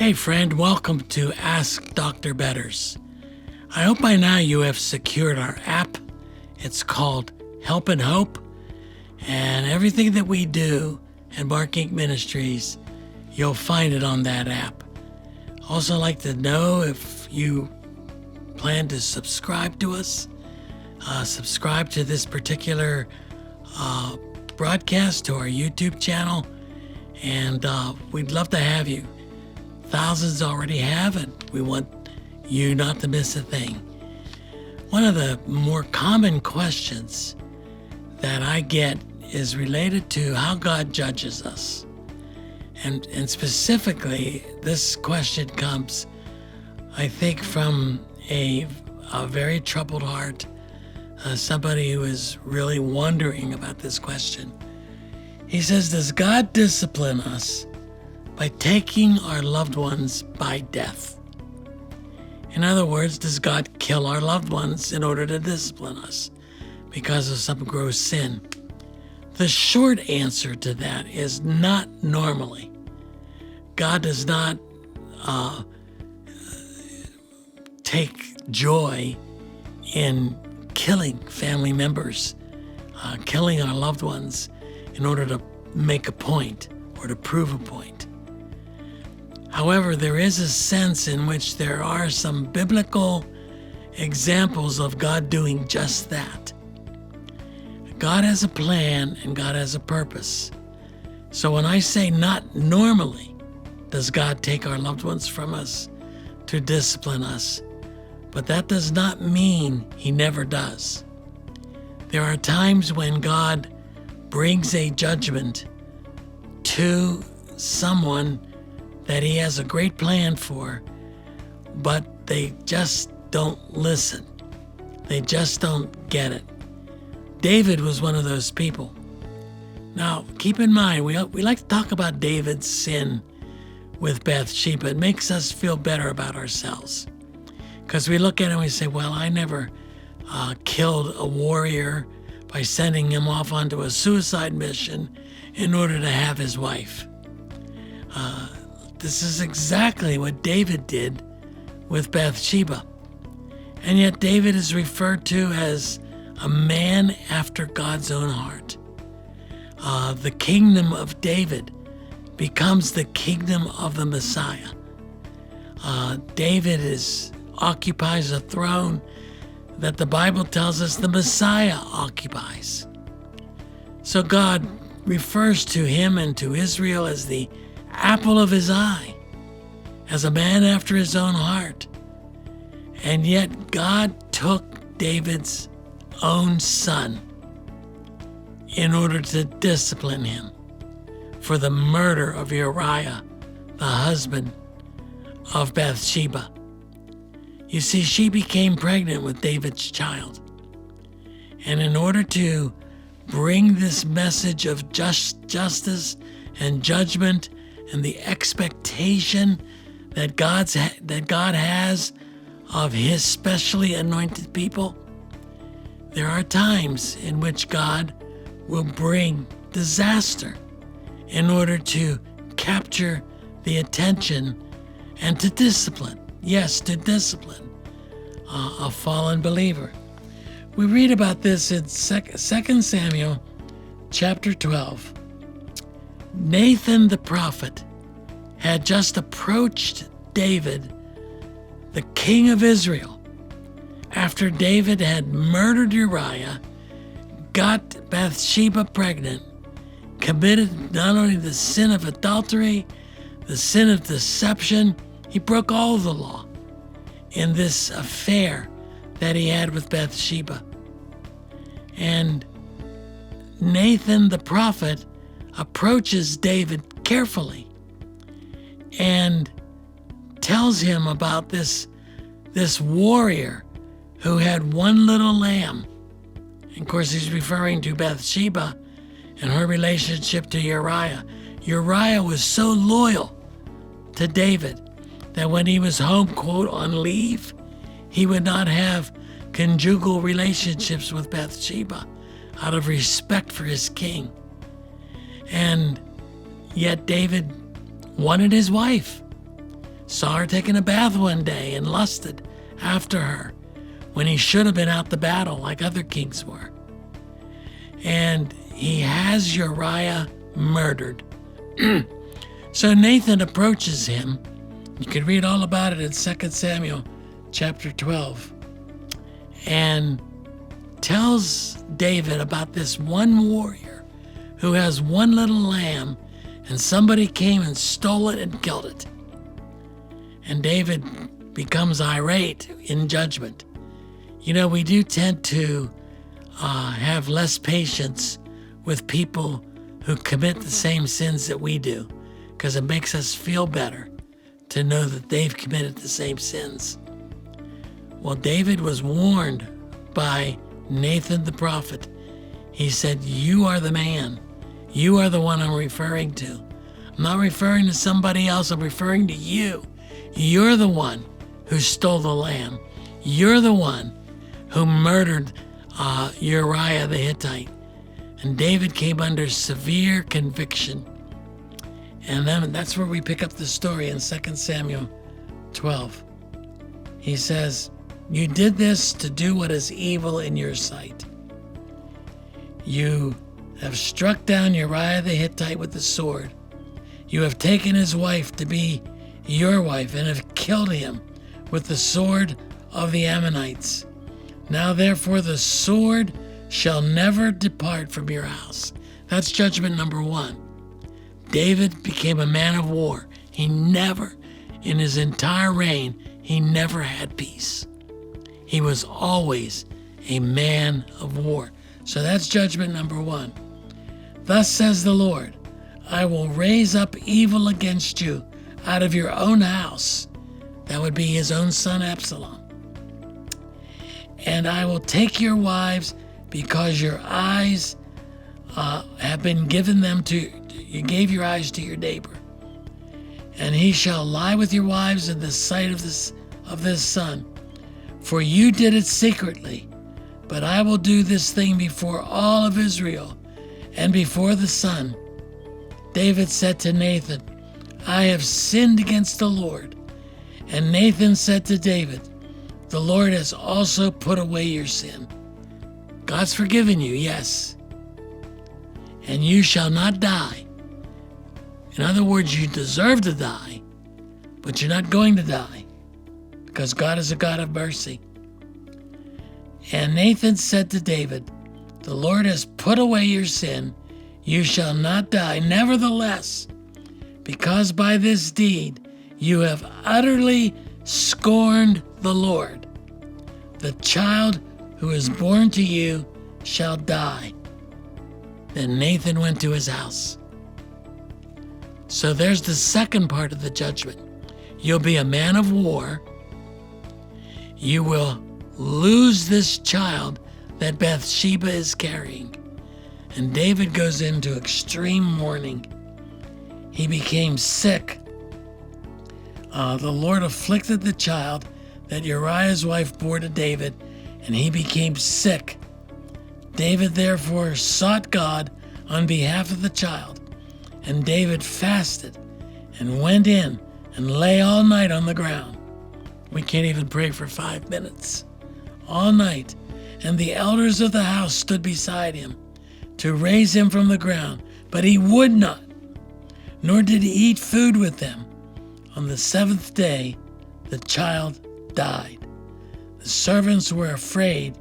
Hey friend, welcome to Ask Dr. Betters. I hope by now you have secured our app. It's called Help and Hope, and everything that we do at MARKINC Ministries, you'll find it on that app. Also like to know if you plan to subscribe to us, subscribe to this particular broadcast to our YouTube channel, and we'd love to have you. Thousands already have it. We want you not to miss a thing. One of the more common questions that I get is related to how God judges us. And specifically, this question comes, I think, from a very troubled heart, somebody who is really wondering about this question. He says, does God discipline us by taking our loved ones by death? In other words, does God kill our loved ones in order to discipline us because of some gross sin? The short answer to that is not normally. God does not take joy in killing family members, killing our loved ones in order to make a point or to prove a point. However, there is a sense in which there are some biblical examples of God doing just that. God has a plan and God has a purpose. So when I say not normally does God take our loved ones from us to discipline us, but that does not mean He never does. There are times when God brings a judgment to someone that He has a great plan for, but they just don't listen. They just don't get it. David was one of those people. Now, keep in mind, we like to talk about David's sin with Bathsheba. It makes us feel better about ourselves. Because we look at it and we say, well, I never killed a warrior by sending him off onto a suicide mission in order to have his wife. This is exactly what David did with Bathsheba. And yet David is referred to as a man after God's own heart. The kingdom of David becomes the kingdom of the Messiah. David occupies a throne that the Bible tells us the Messiah occupies. So God refers to him and to Israel as the apple of His eye, as a man after His own heart. And yet God took David's own son in order to discipline him for the murder of Uriah, the husband of Bathsheba. You see, she became pregnant with David's child. And in order to bring this message of justice and judgment and the expectation that God has of His specially anointed people, there are times in which God will bring disaster in order to capture the attention and to discipline. Yes, to discipline a fallen believer. We read about this in 2 Samuel chapter 12. Nathan the prophet had just approached David, the king of Israel, after David had murdered Uriah, got Bathsheba pregnant, committed not only the sin of adultery, the sin of deception, he broke all the law in this affair that he had with Bathsheba. And Nathan the prophet approaches David carefully and tells him about this warrior who had one little lamb. And of course, he's referring to Bathsheba and her relationship to Uriah. Uriah was so loyal to David that when he was home, quote, on leave, he would not have conjugal relationships with Bathsheba out of respect for his king. And yet David wanted his wife. saw her taking a bath one day and lusted after her when he should have been out to battle like other kings were. And he has Uriah murdered. So Nathan approaches him. You can read all about it in 2 Samuel chapter 12. And tells David about this one warrior who has one little lamb, and somebody came and stole it and killed it. And David becomes irate in judgment. You know, we do tend to have less patience with people who commit the same sins that we do, because it makes us feel better to know that they've committed the same sins. Well, David was warned by Nathan the prophet. He said, "You are the man. You are the one I'm referring to. I'm not referring to somebody else. I'm referring to you. You're the one who stole the lamb. You're the one who murdered Uriah the Hittite." And David came under severe conviction. And then that's where we pick up the story in 2 Samuel 12. He says, "You did this to do what is evil in your sight. You have struck down Uriah the Hittite with the sword. You have taken his wife to be your wife and have killed him with the sword of the Ammonites. Now therefore the sword shall never depart from your house." That's judgment number one. David became a man of war. He never, in his entire reign, he never had peace. He was always a man of war. So that's judgment number one. "Thus says the Lord, I will raise up evil against you out of your own house." That would be his own son Absalom. "And I will take your wives because your eyes have been given them to, you gave your eyes to your neighbor. And he shall lie with your wives in the sight of this son. For you did it secretly, but I will do this thing before all of Israel and before the sun." David said to Nathan, "I have sinned against the Lord." And Nathan said to David, "The Lord has also put away your sin." God's forgiven you, yes. "And you shall not die." In other words, you deserve to die, but you're not going to die, because God is a God of mercy. And Nathan said to David, "The Lord has put away your sin. You shall not die. Nevertheless, because by this deed you have utterly scorned the Lord, the child who is born to you shall die." Then Nathan went to his house. So there's the second part of the judgment. You'll be a man of war. You will lose this child that Bathsheba is carrying. And David goes into extreme mourning. He became sick. The Lord afflicted the child that Uriah's wife bore to David, and he became sick. David therefore sought God on behalf of the child, and David fasted and went in and lay all night on the ground. We can't even pray for 5 minutes. All night. And the elders of the house stood beside him to raise him from the ground, but he would not, nor did he eat food with them. On the 7th day, the child died. The servants were afraid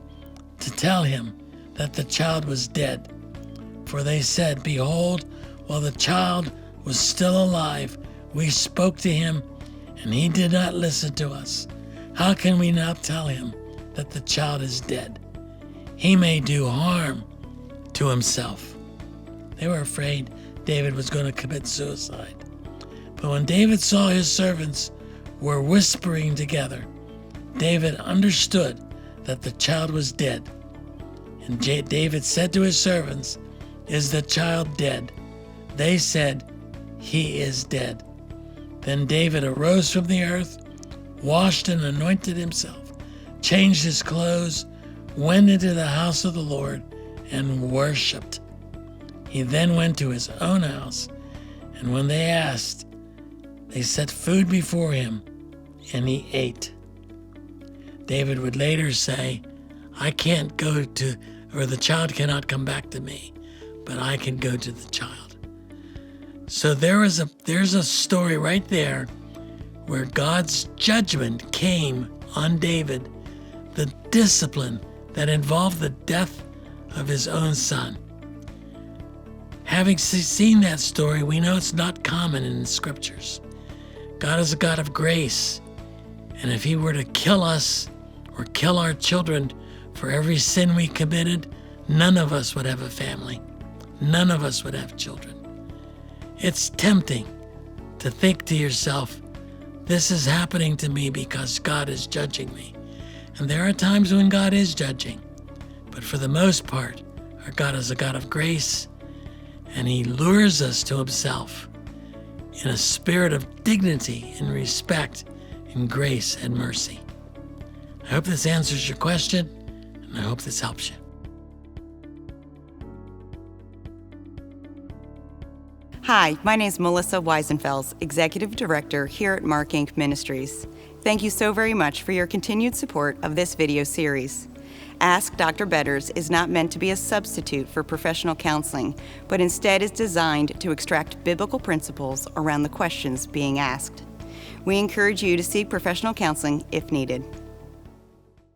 to tell him that the child was dead, for they said, "Behold, while the child was still alive, we spoke to him, and he did not listen to us. How can we now tell him that the child is dead? He may do harm to himself." They were afraid David was going to commit suicide. But when David saw his servants were whispering together, David understood that the child was dead. And David said to his servants, "Is the child dead?" They said, "He is dead." Then David arose from the earth, washed and anointed himself, changed his clothes, went into the house of the Lord, and worshipped. He then went to his own house, and when they asked They set food before him, and he ate. David would later say, I can't go to, or the child cannot come back to me, but I can go to the child. So there's a story right there where God's judgment came on David, the discipline that involved the death of his own son. Having seen that story, we know it's not common in the scriptures. God is a God of grace, and if he were to kill us or kill our children for every sin we committed, none of us would have a family. None of us would have children. It's tempting to think to yourself, this is happening to me because God is judging me. And there are times when God is judging, but for the most part, our God is a God of grace, and he lures us to himself in a spirit of dignity and respect and grace and mercy. I hope this answers your question, and I hope this helps you. Hi, my name is Melissa Weisenfels, Executive Director here at MARKINC Ministries. Thank you so very much for your continued support of this video series. Ask Dr. Betters is not meant to be a substitute for professional counseling, but instead is designed to extract biblical principles around the questions being asked. We encourage you to seek professional counseling if needed.